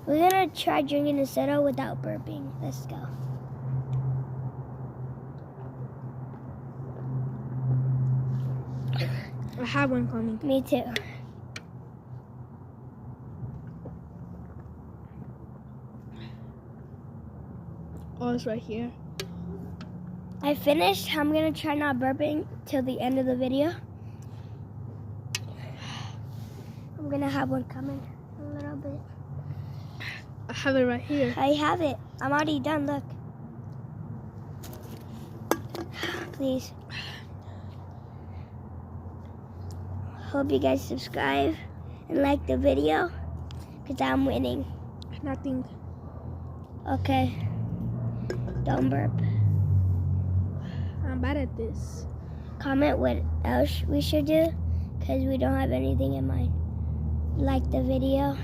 We're gonna try drinking a soda without burping. Let's go. I have one coming. Me too. Oh, it's right here. I finished. I'm gonna try not burping till the end of the video. I'm gonna have one coming a little bit. I have it right here. I have it. I'm already done, look. Please. Hope you guys subscribe and like the video, because I'm winning. Nothing. Okay. Don't burp. I'm bad at this. Comment what else we should do, because we don't have anything in mind. Like the video.